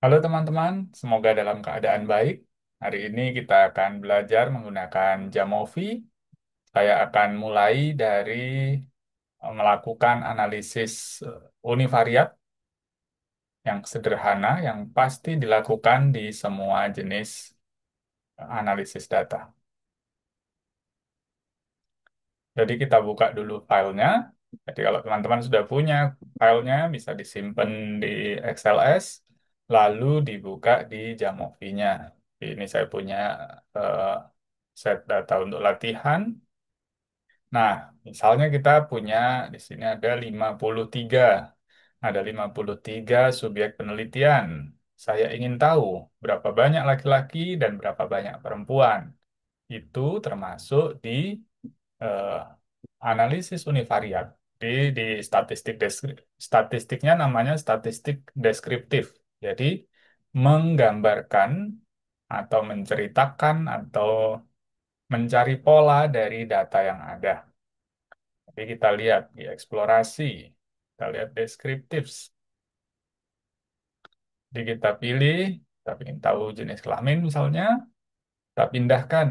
Halo teman-teman, semoga dalam keadaan baik. Hari ini kita akan belajar menggunakan Jamovi. Saya akan mulai dari melakukan analisis univariat yang sederhana yang pasti dilakukan di semua jenis analisis data. Jadi kita buka dulu filenya. Jadi kalau teman-teman sudah punya filenya, bisa disimpan di XLS, lalu dibuka di Jamovi-nya. Ini saya punya eh, set data untuk latihan. Nah, misalnya kita punya di sini ada 53. Ada 53 subjek penelitian. Saya ingin tahu berapa banyak laki-laki dan berapa banyak perempuan. Itu termasuk di eh, analisis univariat. Di statistiknya namanya statistik deskriptif. Jadi menggambarkan atau menceritakan atau mencari pola dari data yang ada. Jadi kita lihat di eksplorasi, kita lihat deskriptif. Jadi kita pilih, kita ingin tahu jenis kelamin misalnya, kita pindahkan,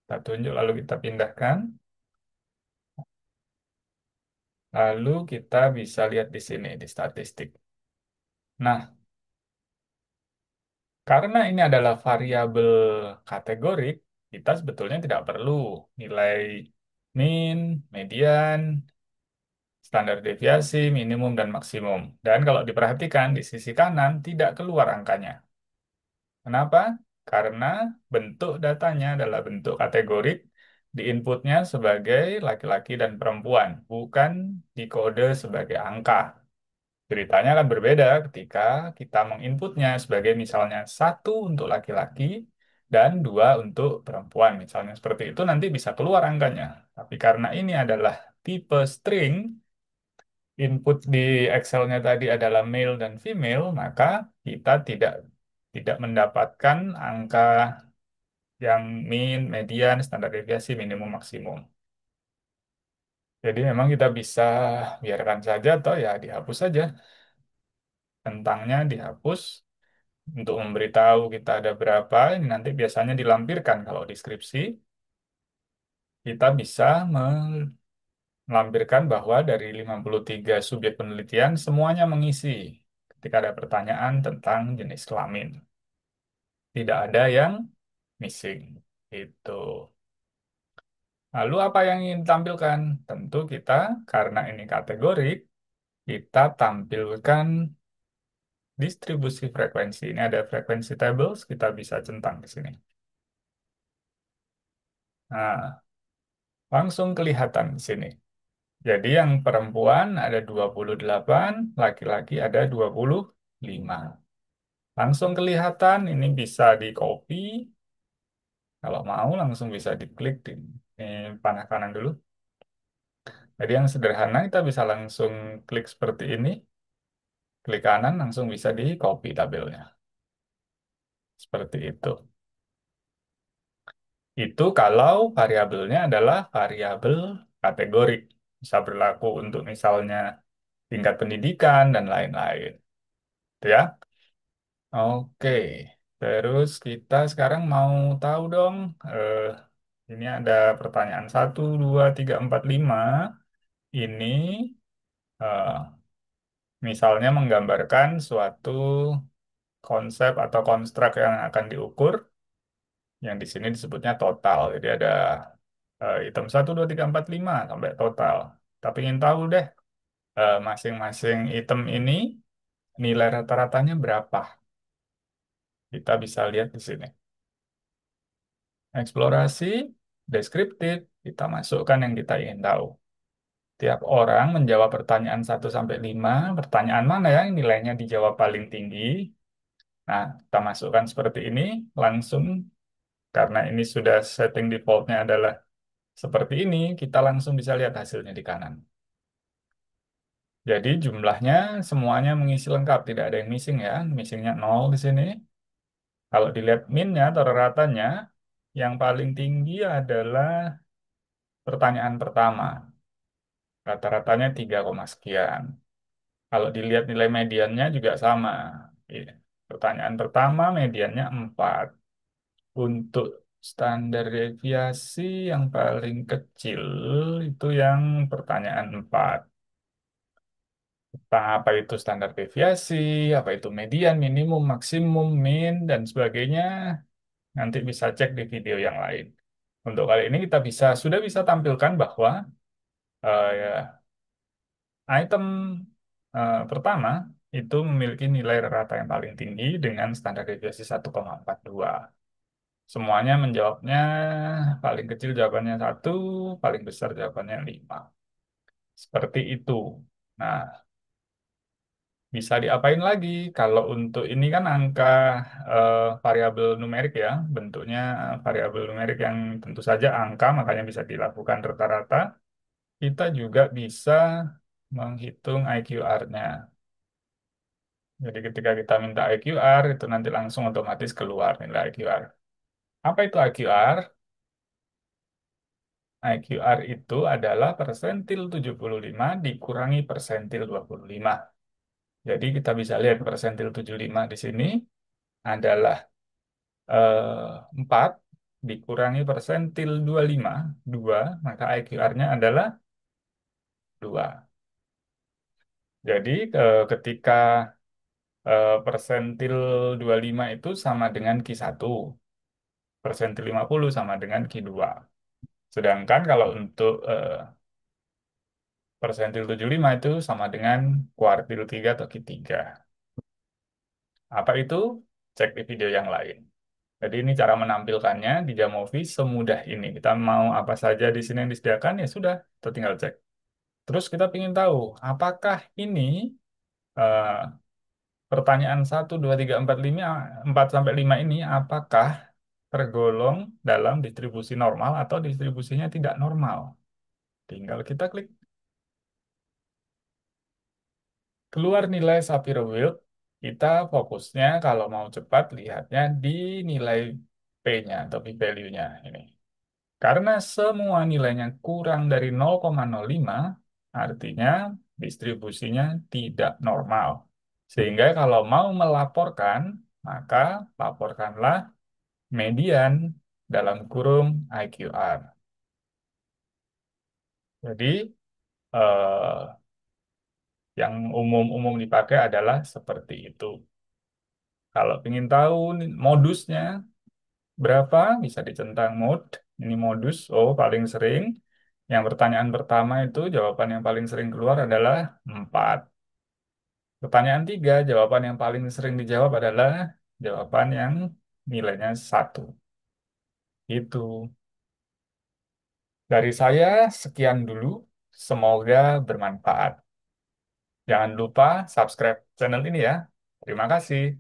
kita tunjuk lalu kita pindahkan, lalu kita bisa lihat di sini di statistik. Nah, karena ini adalah variabel kategorik, kita sebetulnya tidak perlu nilai min, median, standar deviasi, minimum, dan maksimum. Dan kalau diperhatikan di sisi kanan tidak keluar angkanya. Kenapa? Karena bentuk datanya adalah bentuk kategorik, di inputnya sebagai laki-laki dan perempuan, bukan dikode sebagai angka. Ceritanya akan berbeda ketika kita menginputnya sebagai misalnya satu untuk laki-laki dan dua untuk perempuan. Misalnya seperti itu nanti bisa keluar angkanya. Tapi karena ini adalah tipe string, input di Excel-nya tadi adalah male dan female, maka kita tidak mendapatkan angka yang min, median, standar deviasi, minimum, maksimum. Jadi memang kita bisa biarkan saja atau ya dihapus saja. Tentangnya dihapus untuk memberitahu kita ada berapa. Ini nanti biasanya dilampirkan kalau deskripsi. Kita bisa melampirkan bahwa dari 53 subjek penelitian semuanya mengisi ketika ada pertanyaan tentang jenis kelamin. Tidak ada yang missing. Itu. Lalu apa yang ingin ditampilkan? Tentu kita, karena ini kategorik, kita tampilkan distribusi frekuensi. Ini ada frekuensi tables, kita bisa centang di sini. Nah, langsung kelihatan di sini. Jadi yang perempuan ada 28, laki-laki ada 25. Langsung kelihatan, ini bisa di-copy. Kalau mau langsung bisa diklik di panah kanan dulu. Jadi yang sederhana kita bisa langsung klik seperti ini. Klik kanan langsung bisa di-copy tabelnya. Seperti itu. Itu kalau variabelnya adalah variabel kategorik. Bisa berlaku untuk misalnya tingkat pendidikan dan lain-lain. Itu ya. Oke. Terus kita sekarang mau tahu dong, eh, ini ada pertanyaan 1, 2, 3, 4, 5. Ini eh, misalnya menggambarkan suatu konsep atau konstruk yang akan diukur, yang di sini disebutnya total. Jadi ada item 1, 2, 3, 4, 5 sampai total. Tapi ingin tahu deh, masing-masing item ini nilai rata-ratanya berapa? Kita bisa lihat di sini. Eksplorasi, deskriptif, kita masukkan yang kita ingin tahu. Tiap orang menjawab pertanyaan 1 sampai 5, pertanyaan mana yang nilainya dijawab paling tinggi. Nah, kita masukkan seperti ini, langsung karena ini sudah setting defaultnya adalah seperti ini, kita langsung bisa lihat hasilnya di kanan. Jadi jumlahnya semuanya mengisi lengkap, tidak ada yang missing ya. Missingnya 0 di sini. Kalau dilihat minnya atau ratanya, yang paling tinggi adalah pertanyaan pertama. Rata-ratanya 3, sekian. Kalau dilihat nilai mediannya juga sama. Iya. Pertanyaan pertama, mediannya 4. Untuk standar deviasi yang paling kecil itu yang pertanyaan 4. Tentang apa itu standar deviasi, apa itu median, minimum, maksimum, min, dan sebagainya, nanti bisa cek di video yang lain. Untuk kali ini kita sudah bisa tampilkan bahwa ya, item pertama itu memiliki nilai rata yang paling tinggi dengan standar deviasi 1,42. Semuanya menjawabnya paling kecil jawabannya 1, paling besar jawabannya 5. Seperti itu. Nah, bisa diapain lagi? Kalau untuk ini kan angka variabel numerik ya, bentuknya variabel numerik yang tentu saja angka, makanya bisa dilakukan rata-rata. Kita juga bisa menghitung IQR-nya. Jadi ketika kita minta IQR, itu nanti langsung otomatis keluar nilai IQR. Apa itu IQR? IQR itu adalah persentil 75 dikurangi persentil 25. Jadi kita bisa lihat persentil 75 di sini adalah 4 dikurangi persentil 25, 2, maka IQR-nya adalah 2. Jadi ketika persentil 25 itu sama dengan Q1, persentil 50 sama dengan Q2. Sedangkan kalau untuk persentil 75 itu sama dengan kuartil 3 atau Q3. Apa itu? Cek di video yang lain. Jadi ini cara menampilkannya di Jamovi semudah ini. Kita mau apa saja di sini yang disediakan, ya sudah, kita tinggal cek. Terus kita ingin tahu, apakah ini eh, pertanyaan 1, 2, 3, 4, 5, 4 sampai 5 ini apakah tergolong dalam distribusi normal atau distribusinya tidak normal? Tinggal kita klik keluar nilai Shapiro-Wilk. Kita fokusnya kalau mau cepat lihatnya di nilai P-nya atau p-value-nya ini. Karena semua nilainya kurang dari 0,05, artinya distribusinya tidak normal. Sehingga kalau mau melaporkan, maka laporkanlah median dalam kurung IQR. Jadi, eh, yang umum-umum dipakai adalah seperti itu. Kalau ingin tahu modusnya berapa, bisa dicentang mode. Ini modus, oh paling sering. Yang pertanyaan pertama itu jawaban yang paling sering keluar adalah 4. Pertanyaan 3, jawaban yang paling sering dijawab adalah jawaban yang nilainya 1. Itu. Dari saya, sekian dulu. Semoga bermanfaat. Jangan lupa subscribe channel ini ya. Terima kasih.